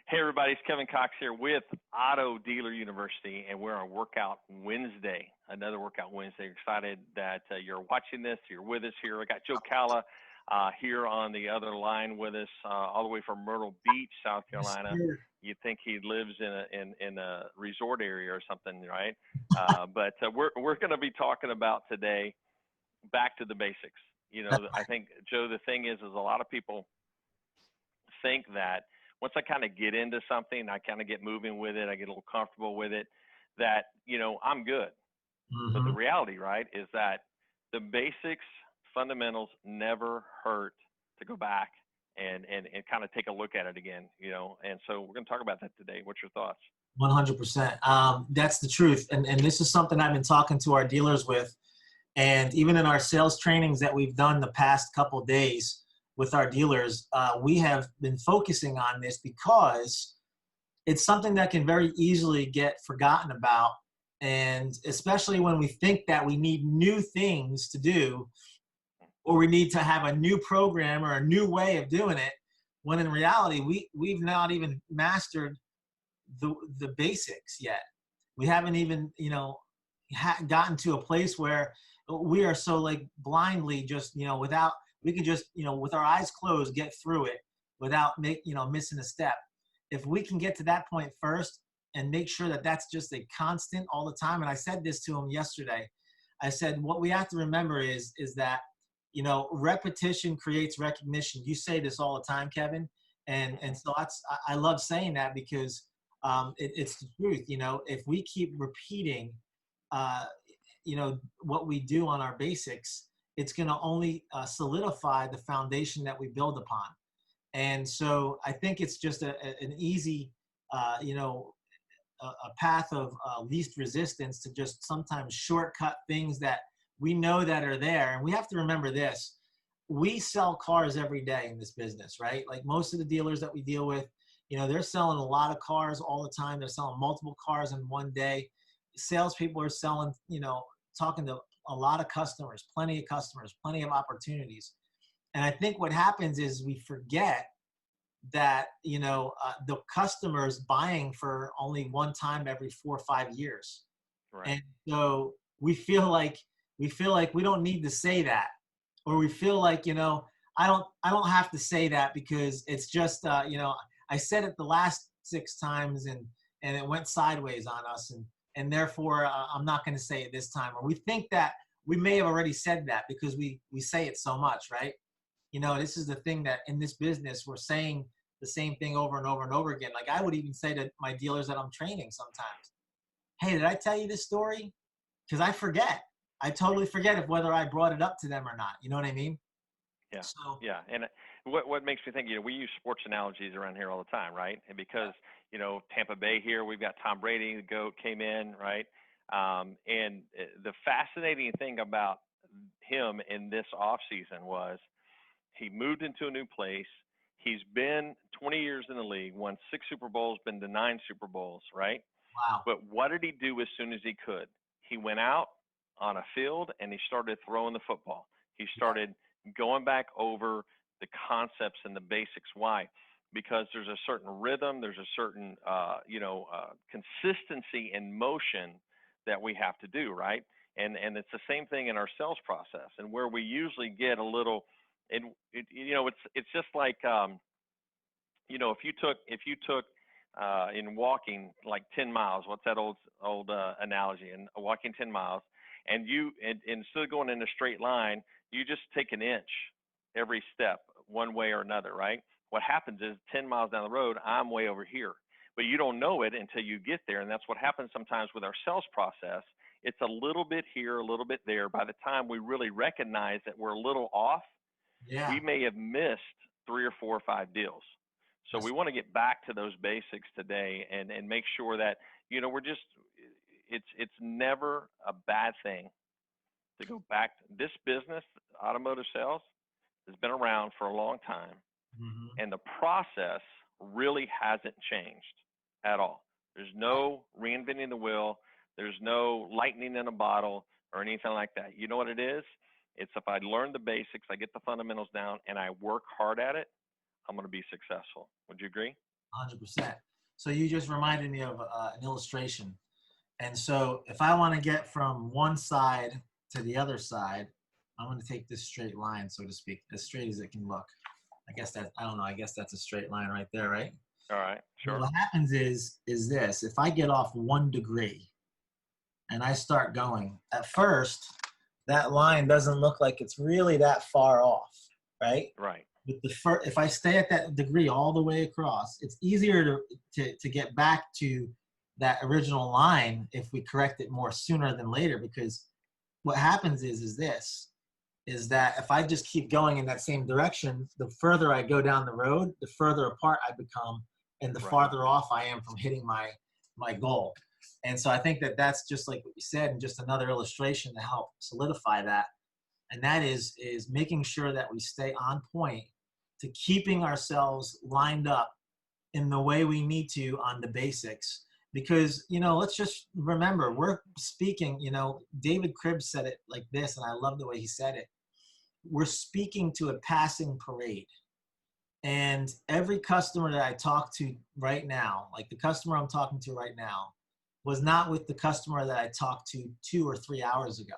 Hey everybody, it's Kevin Cox here with Auto Dealer University, and we're on Workout Wednesday, another Workout Wednesday. Excited that you're watching this, you're with us here. I got Joe Cala here on the other line with us, all the way from Myrtle Beach, South Carolina. You'd think he lives in a resort area or something, right? But we're going to be talking about today back to the basics. You know, I think, Joe, the thing is a lot of people think that once I kind of get into something, I kind of get moving with it, I get a little comfortable with it, that, I'm good. But the reality, right, is that the basics, fundamentals never hurt to go back and kind of take a look at it again, And so we're going to talk about that today. What's your thoughts? 100%. That's the truth. And this is something I've been talking to our dealers with. And even in our sales trainings that we've done the past couple of days, with our dealers, we have been focusing on this because it's something that can very easily get forgotten about. And especially when we think that we need new things to do, or we need to have a new program or a new way of doing it, when in reality, we've not even mastered the basics yet. We haven't even, gotten to a place where we are so like blindly just, without, we can just, with our eyes closed, get through it without missing a step. If we can get to that point first and make sure that that's just a constant all the time. And I said this to him yesterday. I said, what we have to remember is that, repetition creates recognition. You say this all the time, Kevin. And so I love saying that because it's the truth. If we keep repeating, what we do on our basics, it's going to only solidify the foundation that we build upon. And so I think it's just an easy, a path of least resistance to just sometimes shortcut things that we know that are there. And we have to remember this. We sell cars every day in this business, right? Like most of the dealers that we deal with, they're selling a lot of cars all the time. They're selling multiple cars in one day. Salespeople are selling, talking to a lot of customers, plenty of opportunities. And I think what happens is we forget that, the customer's buying for only one time every 4 or 5 years. Right. And so we feel like we don't need to say that, or we feel like, I don't have to say that because it's just, I said it the last 6 times and it went sideways on us. And therefore, I'm not going to say it this time. Or we think that we may have already said that because we say it so much, right? This is the thing that in this business, we're saying the same thing over and over and over again. Like I would even say to my dealers that I'm training sometimes, hey, did I tell you this story? Because I forget. I totally forget whether I brought it up to them or not. You know what I mean? Yeah. So, yeah. And what makes me think, we use sports analogies around here all the time, right? And because, Tampa Bay here, we've got Tom Brady, the GOAT, came in, right? And the fascinating thing about him in this offseason was he moved into a new place. He's been 20 years in the league, won 6 Super Bowls, been to 9 Super Bowls, right? Wow. But what did he do as soon as he could? He went out on a field and he started throwing the football. He started going back over the concepts and the basics. Why? Because there's a certain rhythm, there's a certain, consistency in motion that we have to do, right? And it's the same thing in our sales process. And where we usually get a little, it's just like, if you took in walking like 10 miles, what's that old analogy? And walking 10 miles, and instead of going in a straight line, you just take an inch every step one way or another, right? What happens is 10 miles down the road, I'm way over here, but you don't know it until you get there. And that's what happens sometimes with our sales process. It's a little bit here, a little bit there. By the time we really recognize that we're a little off, we may have missed 3 or 4 or 5 deals. So we want to get back to those basics today and make sure that, it's never a bad thing to go back. This business, automotive sales, has been around for a long time. Mm-hmm. And the process really hasn't changed at all. There's no reinventing the wheel. There's no lightning in a bottle or anything like that. You know what it is? It's if I learn the basics, I get the fundamentals down, and I work hard at it, I'm going to be successful. Would you agree? 100%. So you just reminded me of an illustration. And so if I want to get from one side to the other side, I'm going to take this straight line, so to speak, as straight as it can look. I guess that, I don't know, I guess that's a straight line right there, right? All right, sure. What happens is this: if I get off 1 degree and I start going, at first, that line doesn't look like it's really that far off, right? Right. But if I stay at that degree all the way across, it's easier to get back to that original line if we correct it more sooner than later, because what happens is that if I just keep going in that same direction, the further I go down the road, the further apart I become, and the farther off I am from hitting my goal. And so I think that that's just like what you said, and just another illustration to help solidify that. And that is making sure that we stay on point to keeping ourselves lined up in the way we need to on the basics. Because, let's just remember, we're speaking, David Cribb said it like this, and I love the way he said it. We're speaking to a passing parade. And every customer that I talk to right now, like the customer I'm talking to right now, was not with the customer that I talked to 2 or 3 hours ago.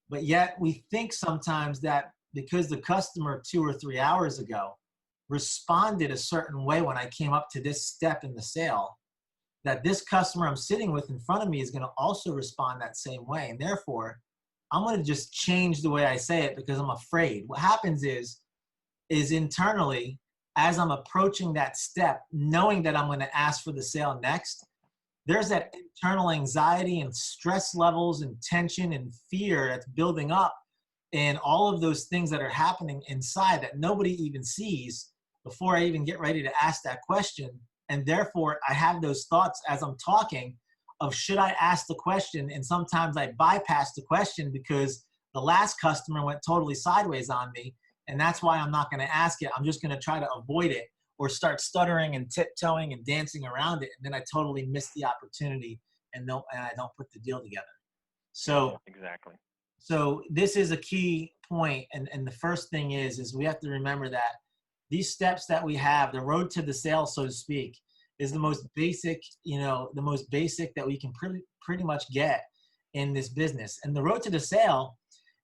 But yet we think sometimes that because the customer 2 or 3 hours ago responded a certain way when I came up to this step in the sale, that this customer I'm sitting with in front of me is going to also respond that same way. And therefore, I'm going to just change the way I say it because I'm afraid. What happens is internally, as I'm approaching that step, knowing that I'm going to ask for the sale next, there's that internal anxiety and stress levels and tension and fear that's building up, and all of those things that are happening inside that nobody even sees before I even get ready to ask that question. And therefore, I have those thoughts as I'm talking of, should I ask the question? And sometimes I bypass the question because the last customer went totally sideways on me, and that's why I'm not going to ask it. I'm just going to try to avoid it, or start stuttering and tiptoeing and dancing around it, and then I totally miss the opportunity, and I don't put the deal together. So exactly. So this is a key point, and the first thing is we have to remember that these steps that we have, the road to the sale, so to speak, is the most basic, the most basic that we can pretty much get in this business. And the road to the sale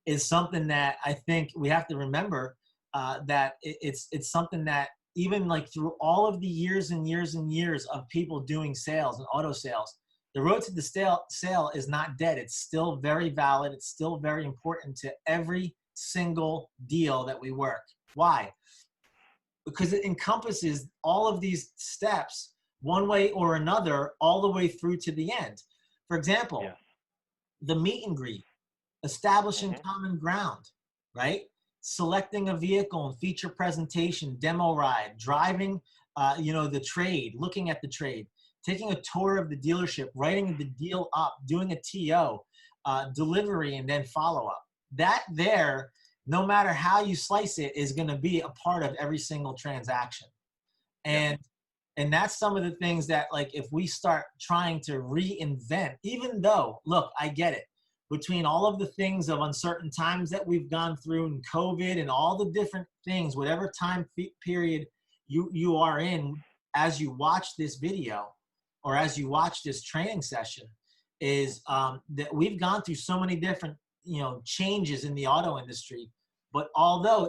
is something that I think we have to remember, that it's something that even like through all of the years and years and years of people doing sales and auto sales, the road to the sale is not dead. It's still very valid. It's still very important to every single deal that we work. Why? Because it encompasses all of these steps one way or another, all the way through to the end. For example, the meet and greet, establishing common ground, right? Selecting a vehicle and feature presentation, demo ride, driving, the trade, looking at the trade, taking a tour of the dealership, writing the deal up, doing a TO, delivery, and then follow up. That there, no matter how you slice it, is going to be a part of every single transaction. And that's some of the things that, like, if we start trying to reinvent, even though, look, I get it, between all of the things of uncertain times that we've gone through, and COVID and all the different things, whatever time period you are in as you watch this video or as you watch this training session, is that we've gone through so many different changes in the auto industry. But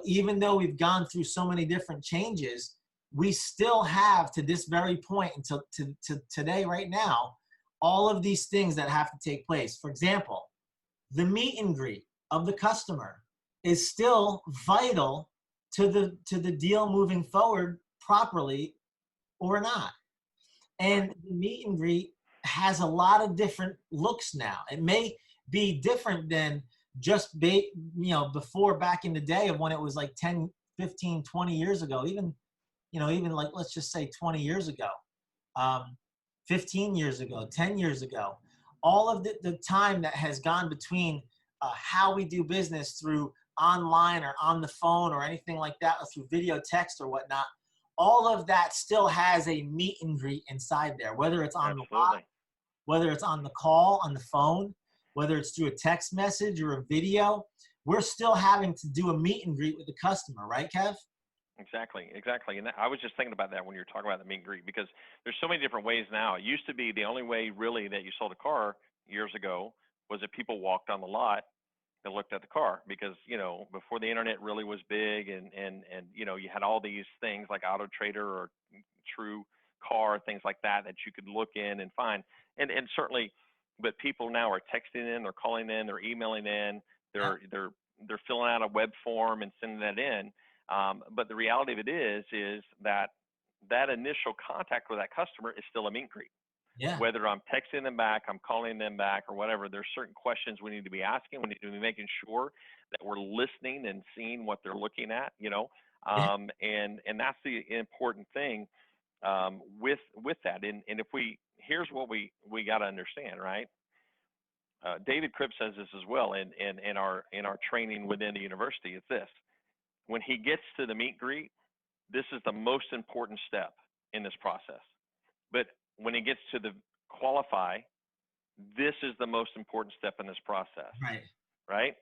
even though we've gone through so many different changes, we still have, to this very point, until to today, right now, all of these things that have to take place. For example, the meet and greet of the customer is still vital to the deal moving forward properly or not. And the meet and greet has a lot of different looks now. It may be different than just before, back in the day of when it was like 10, 15, 20 years ago, even like, let's just say 20 years ago, 15 years ago, 10 years ago. All of the time that has gone between how we do business through online or on the phone or anything like that, or through video, text, or whatnot, all of that still has a meet and greet inside there, whether it's on the live, whether it's on the call, on the phone, whether it's through a text message or a video. We're still having to do a meet and greet with the customer, right, Kev? Exactly, exactly. And I was just thinking about that when you were talking about the meet and greet, because there's so many different ways now. It used to be the only way really that you sold a car years ago was that people walked on the lot and looked at the car, because before the internet really was big, and you had all these things like Auto Trader or True Car, things like that that you could look in and find. And certainly, but people now are texting in, they're calling in, they're emailing in, Yeah. they're filling out a web form and sending that in. But the reality of it is that that initial contact with that customer is still a meet and greet. Yeah. Whether I'm texting them back, I'm calling them back, or whatever, there's certain questions we need to be asking. We need to be making sure that we're listening and seeing what they're looking at, Yeah. and that's the important thing with that. And if here's what we got to understand, right? David Cripp says this as well in our training within the university. It's this: when he gets to the meet and greet, this is the most important step in this process. But when he gets to the qualify, this is the most important step in this process, Right. right?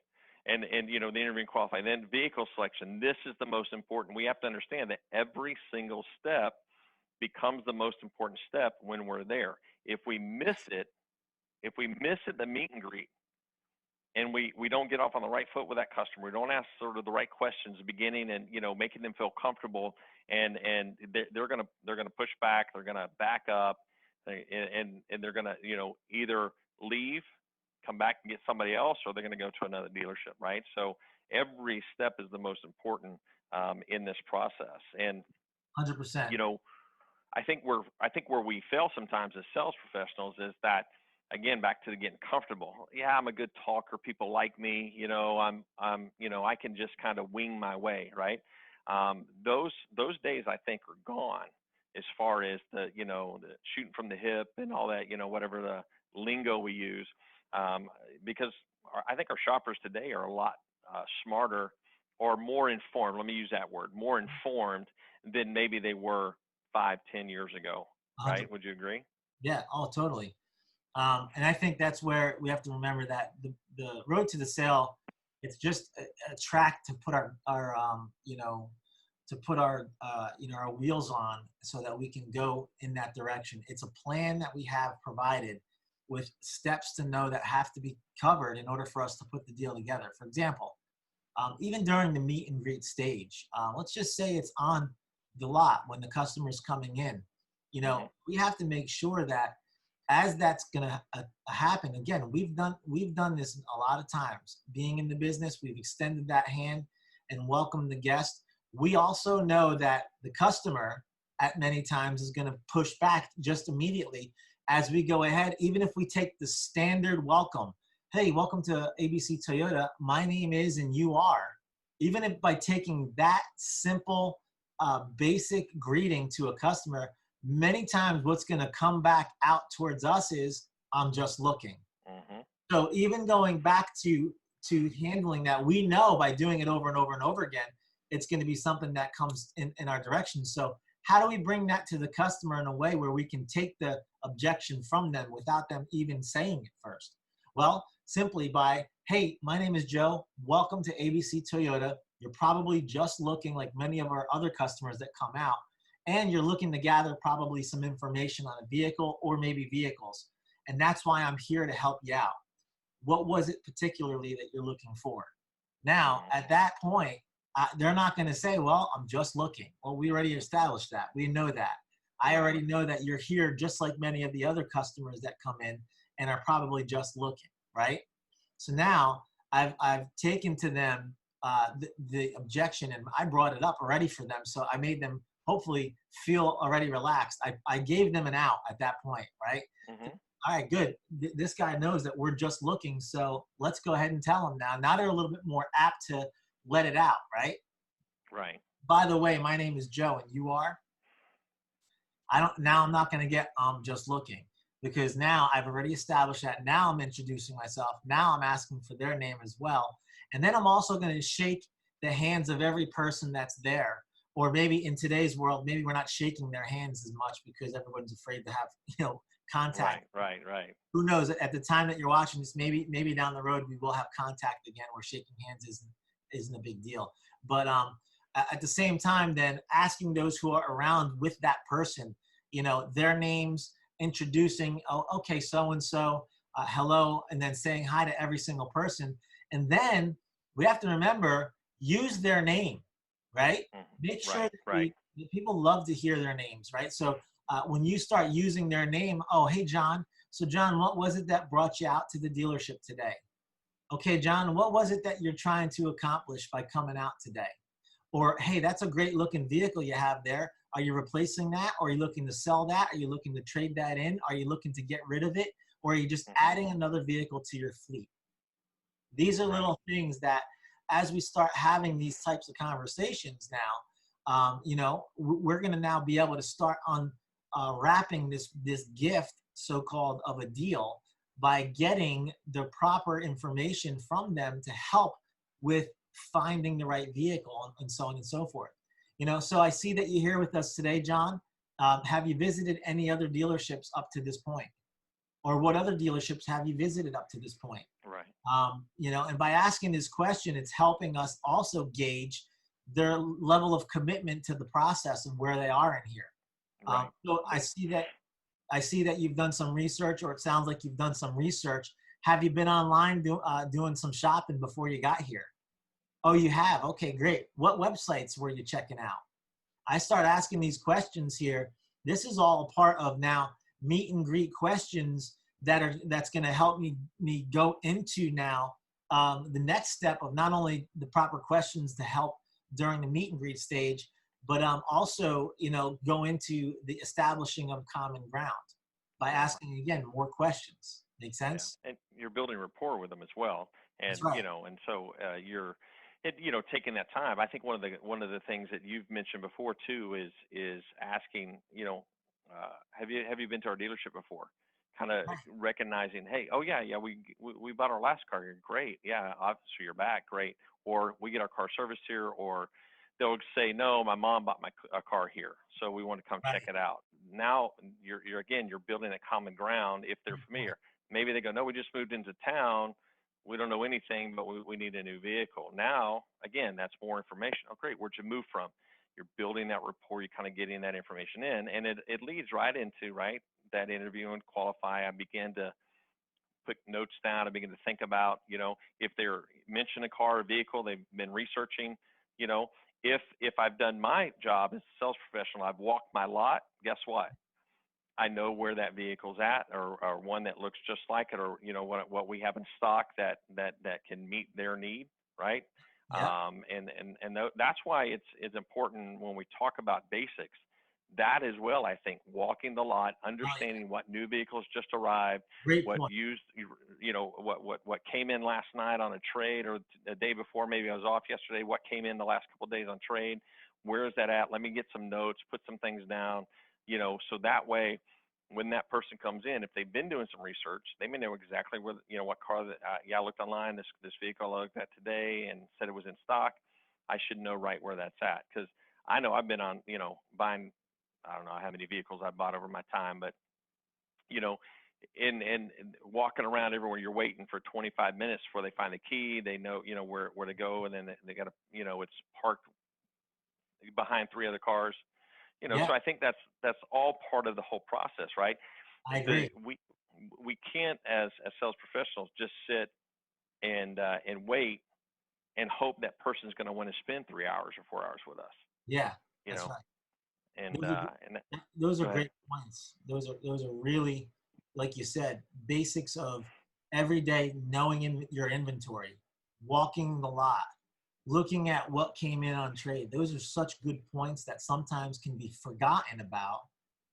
And the interview and qualify, and then vehicle selection. This is the most important. We have to understand that every single step becomes the most important step when we're there. If we miss it, the meet and greet, and we don't get off on the right foot with that customer, we don't ask sort of the right questions at the beginning, and making them feel comfortable, and they're gonna push back, they're gonna back up, and they're gonna either leave, come back and get somebody else, or they're gonna go to another dealership, right? So every step is the most important in this process. And 100%. I think where we fail sometimes as sales professionals is that, again, back to the getting comfortable. Yeah, I'm a good talker. People like me. I can just kind of wing my way, right? Those days I think are gone, as far as the shooting from the hip and all that, whatever the lingo we use, because I think our shoppers today are a lot smarter or more informed. Let me use that word, more informed than maybe they were 5, 10 years ago, 100. right? Would you agree? Yeah. Oh, totally. And I think that's where we have to remember that the road to the sale, it's just a track to put our wheels on so that we can go in that direction. It's a plan that we have provided with steps to know that have to be covered in order for us to put the deal together. For example, even during the meet and greet stage, let's just say it's on the lot when the customer's coming in. Mm-hmm. We have to make sure that as that's going to happen, again, we've done this a lot of times. Being in the business, we've extended that hand and welcomed the guest. We also know that the customer at many times is going to push back just immediately as we go ahead, even if we take the standard welcome. Hey, welcome to ABC Toyota. My name is, and you are. Even if by taking that simple, basic greeting to a customer, many times what's going to come back out towards us is, I'm just looking. Mm-hmm. So even going back to handling that, we know by doing it over and over and over again, it's going to be something that comes in our direction. So how do we bring that to the customer in a way where we can take the objection from them without them even saying it first? Well, simply by, hey, my name is Joe. Welcome to ABC Toyota. You're probably just looking like many of our other customers that come out, and you're looking to gather probably some information on a vehicle or maybe vehicles. And that's why I'm here to help you out. What was it particularly that you're looking for? Now, at that point, they're not going to say, well, I'm just looking. Well, we already established that. We know that. I already know that you're here just like many of the other customers that come in and are probably just looking, right? So now I've taken to them the objection, and I brought it up already for them. So I made them hopefully feel already relaxed. I gave them an out at that point, right? Mm-hmm. All right, good. This guy knows that we're just looking, so let's go ahead and tell him now. Now they're a little bit more apt to let it out, right? Right. By the way, my name is Joe, and you are? Now I'm not going to get just looking, because now I've already established that. Now I'm introducing myself. Now I'm asking for their name as well. And then I'm also going to shake the hands of every person that's there. Or maybe in today's world, maybe we're not shaking their hands as much because everyone's afraid to have, contact. Right. Who knows? At the time that you're watching this, maybe down the road we will have contact again, where shaking hands isn't a big deal. But At the same time, then asking those who are around with that person, their names, introducing, oh, okay, so-and-so, hello, and then saying hi to every single person. And then we have to remember, use their name, right? Make sure that people love to hear their names, right? So when you start using their name, oh, hey, John. So John, what was it that brought you out to the dealership today? Okay, John, what was it that you're trying to accomplish by coming out today? Or, hey, that's a great looking vehicle you have there. Are you replacing that? Or are you looking to sell that? Are you looking to trade that in? Are you looking to get rid of it? Or are you just adding another vehicle to your fleet? These are little things that, as we start having these types of conversations now, we're going to now be able to start on wrapping this gift, so-called, of a deal by getting the proper information from them to help with finding the right vehicle and so on and so forth. So I see that you're here with us today, John. Have you visited any other dealerships up to this point? Or what other dealerships have you visited up to this point? Right. And by asking this question, it's helping us also gauge their level of commitment to the process and where they are in here. Right. So I see that you've done some research, or it sounds like you've done some research. Have you been online doing some shopping before you got here? Oh, you have? Okay, great. What websites were you checking out? I start asking these questions here. This is all a part of now meet and greet questions that's going to help me go into now the next step of not only the proper questions to help during the meet and greet stage, but also go into the establishing of common ground by asking again more questions. Make sense? Yeah. And you're building rapport with them as well, and and so you're taking that time. I think one of the things that you've mentioned before too is asking, have you been to our dealership before? Kind of recognizing, hey, oh yeah, we bought our last car here, great, yeah, obviously you're back, great. Or we get our car serviced here, or they'll say, no, my mom bought a car here, so we want to come check it out. Now you're building a common ground if they're familiar. Maybe they go, no, we just moved into town, we don't know anything, but we need a new vehicle. Now, again, that's more information. Oh, great, where'd you move from? You're building that rapport, you're kind of getting that information in, and it leads right into, that interview and qualify. I begin to put notes down. I begin to think about, if they're mention a car or vehicle, they've been researching, if I've done my job as a sales professional, I've walked my lot, guess what? I know where that vehicle's at, or one that looks just like it, or what we have in stock that can meet their need, right? Yeah. That's why it's important when we talk about basics. That as well, I think, walking the lot, understanding what new vehicles just arrived, what came in last night on a trade, or the day before, maybe I was off yesterday, what came in the last couple of days on trade, where is that at? Let me get some notes, put some things down, so that way, when that person comes in, if they've been doing some research, they may know exactly where, what car that, I looked online, this vehicle I looked at today and said it was in stock. I should know right where that's at, because I know I've been on, buying, I don't know how many vehicles I've bought over my time, but, in walking around everywhere, you're waiting for 25 minutes before they find the key. They know, where to go, and then they got to, it's parked behind 3 other cars. So I think that's all part of the whole process, right? I agree. We can't, as sales professionals, just sit and wait and hope that person's going to want to spend 3 hours or 4 hours with us. Yeah, that's right. And those are great points. Those are really, like you said, basics of everyday knowing in your inventory, walking the lot, looking at what came in on trade. Those are such good points that sometimes can be forgotten about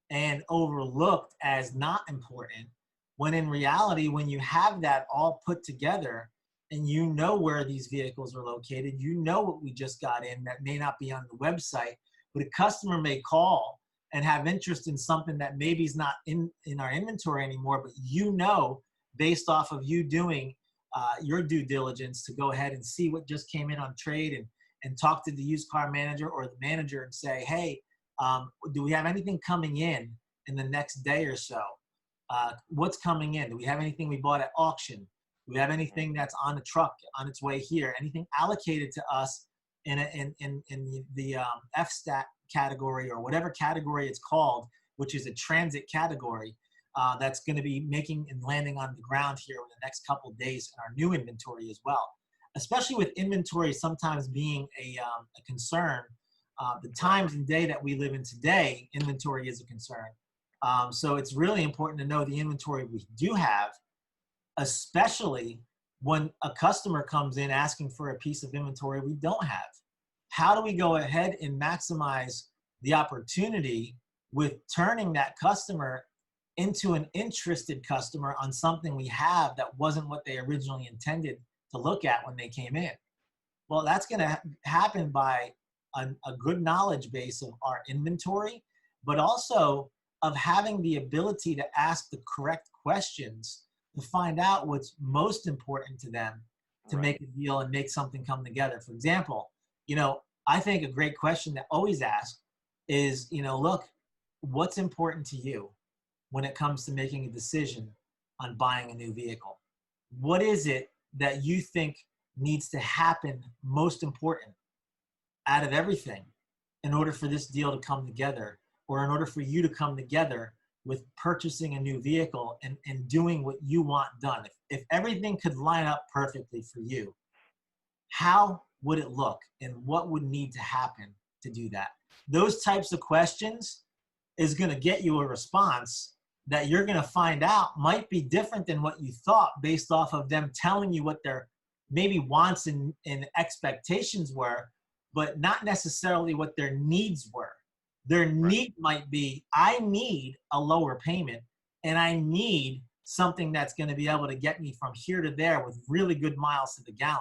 and overlooked as not important, when in reality, when you have that all put together and you know where these vehicles are located, you know what we just got in that may not be on the website, but a customer may call and have interest in something that maybe is not in our inventory anymore, but based off of you doing your due diligence to go ahead and see what just came in on trade, and talk to the used car manager or the manager and say, hey, do we have anything coming in the next day or so? What's coming in? Do we have anything we bought at auction? Do we have anything that's on a truck on its way here? Anything allocated to us in the FSTAT category, or whatever category it's called, which is a transit category, that's going to be making and landing on the ground here in the next couple of days in our new inventory as well. Especially with inventory sometimes being a concern, the times and day that we live in today, inventory is a concern. So it's really important to know the inventory we do have, especially when a customer comes in asking for a piece of inventory we don't have. How do we go ahead and maximize the opportunity with turning that customer into an interested customer on something we have that wasn't what they originally intended to look at when they came in? Well, that's going to happen by a good knowledge base of our inventory, but also of having the ability to ask the correct questions to find out what's most important to them to make a deal and make something come together. For example, I think a great question to always ask is, look, what's important to you when it comes to making a decision on buying a new vehicle? What is it that you think needs to happen most important out of everything in order for this deal to come together, or in order for you to come together with purchasing a new vehicle and doing what you want done? If everything could line up perfectly for you, how would it look, and what would need to happen to do that? Those types of questions is going to get you a response that you're going to find out might be different than what you thought, based off of them telling you what their maybe wants and expectations were, but not necessarily what their needs were. Their need might be, I need a lower payment, and I need something that's going to be able to get me from here to there with really good miles to the gallon.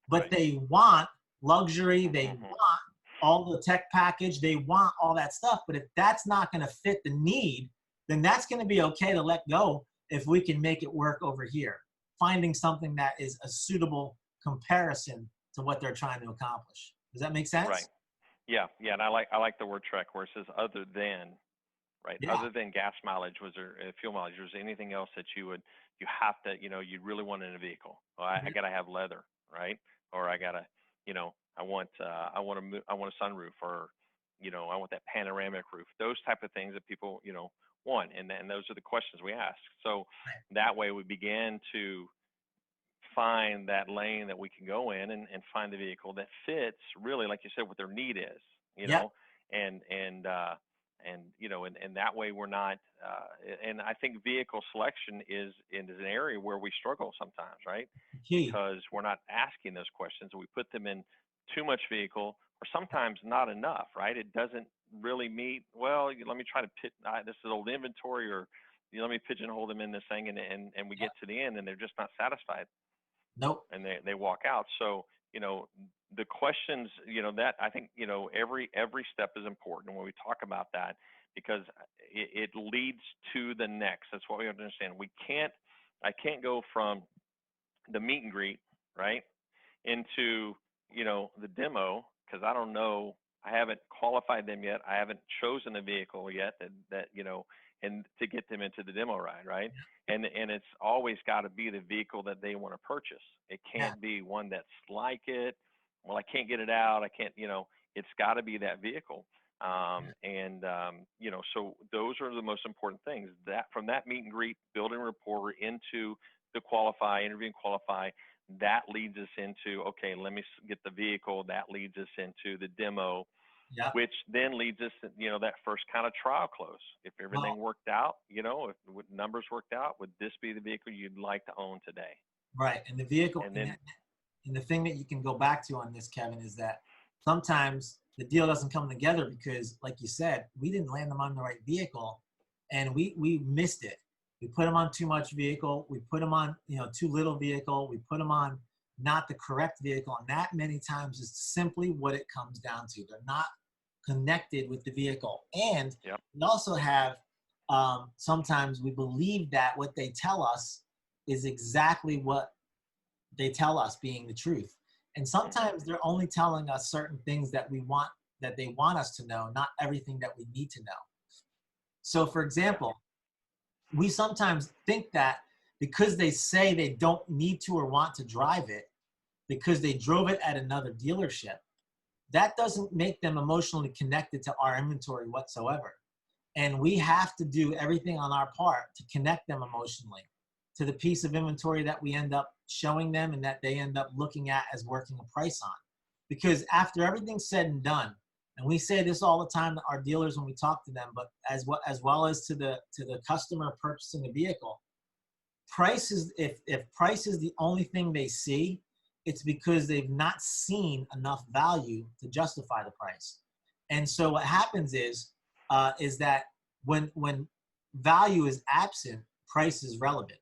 But they want luxury, they want all the tech package, they want all that stuff. But if that's not going to fit the need, then that's going to be okay to let go if we can make it work over here, finding something that is a suitable comparison to what they're trying to accomplish. Does that make sense? Right. Yeah. And I like the word track where it says other than, right? Yeah. Other than gas mileage, was there fuel mileage? Was there anything else that you have to, you really want in a vehicle? Well, I got to have leather, right? Or I got to, I want a sunroof, or, I want that panoramic roof. Those type of things that people, want, and those are the questions we ask. So that way we begin to find that lane that we can go in and find the vehicle that fits really, like you said, what their need is, and that way we're not, and I think vehicle selection is an area where we struggle sometimes, right? Because we're not asking those questions, and we put them in too much vehicle, or sometimes not enough, right? It doesn't really meet, well, let me try to pit, this is old inventory, or let me pigeonhole them in this thing, and we get to the end and they're just not satisfied. Nope. And they walk out. So, the questions, that I think, every step is important when we talk about that, because it leads to the next. That's what we have to understand. I can't go from the meet and greet, right, into, the demo, because I don't know, I haven't qualified them yet. I haven't chosen a vehicle yet that and to get them into the demo ride, right? And it's always got to be the vehicle that they want to purchase. It can't be one that's like it. Well, I can't get it out. I can't, it's got to be that vehicle. So those are the most important things. That from that meet and greet, building rapport into the qualify, interview and qualify, that leads us into, okay, let me get the vehicle. That leads us into the demo, which then leads us to, that first kind of trial close. If everything worked out, if numbers worked out, would this be the vehicle you'd like to own today? Right. And the vehicle, and the thing that you can go back to on this, Kevin, is that sometimes the deal doesn't come together because, like you said, we didn't land them on the right vehicle, and we missed it. We put them on too much vehicle. We put them on, too little vehicle. We put them on not the correct vehicle. And that many times is simply what it comes down to. They're not connected with the vehicle. And we also have, sometimes we believe that what they tell us is exactly what they tell us being the truth. And sometimes they're only telling us certain things that they want us to know, not everything that we need to know. So for example, we sometimes think that because they say they don't need to or want to drive it, because they drove it at another dealership, that doesn't make them emotionally connected to our inventory whatsoever. And we have to do everything on our part to connect them emotionally to the piece of inventory that we end up showing them and that they end up looking at as working a price on. Because after everything's said and done, and we say this all the time to our dealers when we talk to them, but as well as to the customer purchasing a vehicle, price is, if price is the only thing they see, it's because they've not seen enough value to justify the price. And so what happens is that when value is absent, price is relevant.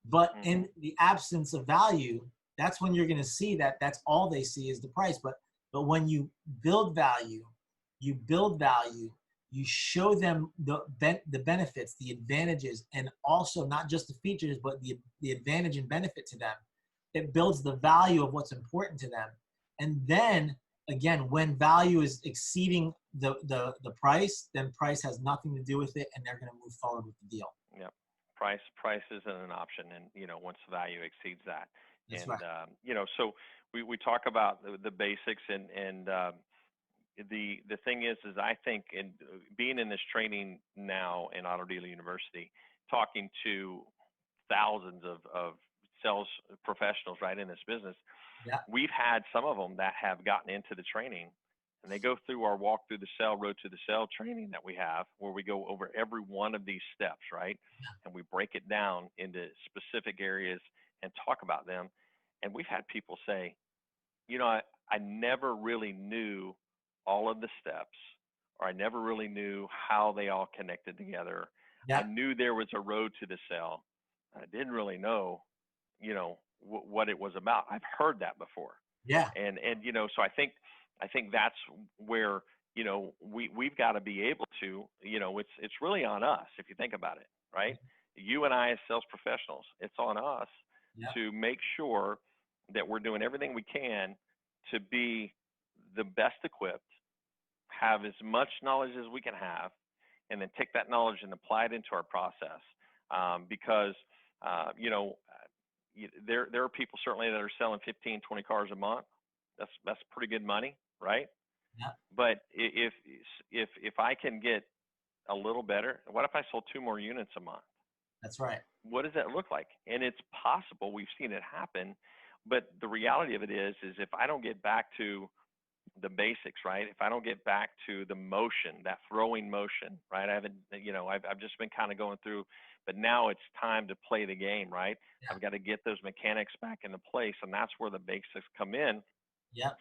But in the absence of value, that's when you're going to see that that's all they see is the price. But when you build value, you show them the benefits, the advantages, and also not just the features, but the advantage and benefit to them. It builds the value of what's important to them. And then again, when value is exceeding the price, then price has nothing to do with it, and they're going to move forward with the deal. Yep. Price isn't an option, and once the value exceeds that. That's and right. So we talk about the basics, and the thing is I think, in being in this training now in Auto Dealer University, talking to thousands of sales professionals right in this business, yeah. We've had some of them that have gotten into the training, and they go through our walk through the sale, road to the sale training that we have, where we go over every one of these steps, right? And we break it down into specific areas and talk about them. And we've had people say, I never really knew all of the steps, or I never really knew how they all connected together. Yeah. I knew there was a road to the sale. I didn't really know, what it was about. I've heard that before. Yeah. And so I think that's where, we've got to be able to, it's really on us if you think about it, right? You and I as sales professionals, it's on us to make sure that we're doing everything we can to be the best equipped, have as much knowledge as we can have, and then take that knowledge and apply it into our process. Because there are people certainly that are selling 15, 20 cars a month. That's pretty good money, right? Yeah. But if I can get a little better, what if I sold 2 more units a month? That's right. What does that look like? And it's possible. We've seen it happen. But the reality of it is if I don't get back to the basics, right? If I don't get back to the motion, that throwing motion, right? I've just been kind of going through, but now it's time to play the game, right? Yeah. I've got to get those mechanics back into place, and that's where the basics come in. Yeah.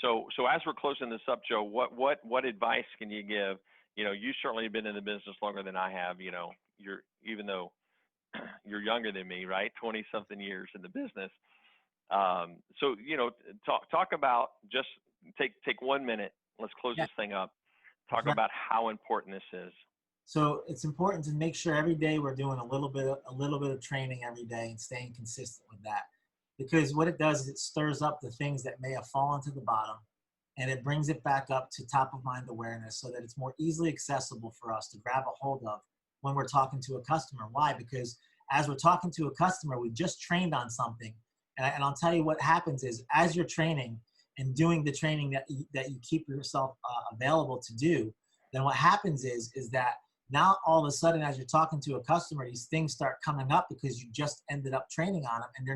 So as we're closing this up, Joe, what advice can you give? You certainly have been in the business longer than I have. Even though you're younger than me, right? 20 something years in the business. So talk about, just take 1 minute. Let's close this thing up. Talk about how important this is. So it's important to make sure every day we're doing a little bit of training every day and staying consistent with that. Because what it does is it stirs up the things that may have fallen to the bottom, and it brings it back up to top of mind awareness so that it's more easily accessible for us to grab a hold of when we're talking to a customer. Why? Because as we're talking to a customer, we just trained on something. And I'll tell you what happens is, as you're training and doing the training that you keep yourself available to do, then what happens is that now all of a sudden, as you're talking to a customer, these things start coming up because you just ended up training on them, and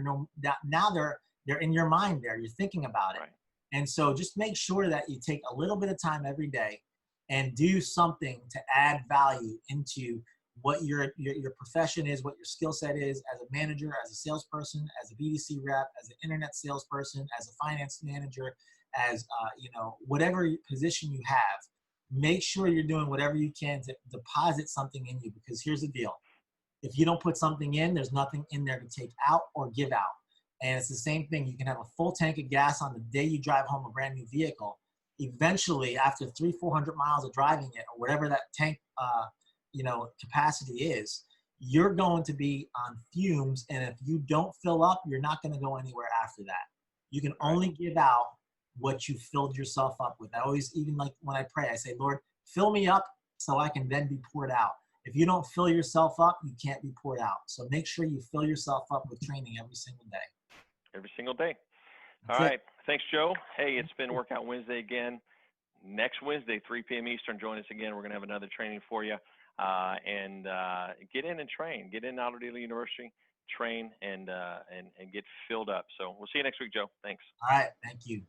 now they're in your mind there. You're thinking about it. Right. And so just make sure that you take a little bit of time every day and do something to add value into what your profession is, what your skill set is as a manager, as a salesperson, as a BDC rep, as an internet salesperson, as a finance manager, as whatever position you have. Make sure you're doing whatever you can to deposit something in you, because here's the deal. If you don't put something in, there's nothing in there to take out or give out. And it's the same thing. You can have a full tank of gas on the day you drive home a brand new vehicle. Eventually, after 300-400 miles of driving it, or whatever that tank capacity is, you're going to be on fumes. And if you don't fill up, you're not going to go anywhere after that. You can only give out what you filled yourself up with. I always, even like when I pray, I say, Lord, fill me up so I can then be poured out. If you don't fill yourself up, you can't be poured out. So make sure you fill yourself up with training every single day. Every single day. That's All right. it. Thanks, Joe. Hey, it's been Workout Wednesday again. Next Wednesday, 3 p.m. Eastern, join us again. We're going to have another training for you. And get in and train. Get in Auto Dealer University, train, and get filled up. So we'll see you next week, Joe. Thanks. All right. Thank you.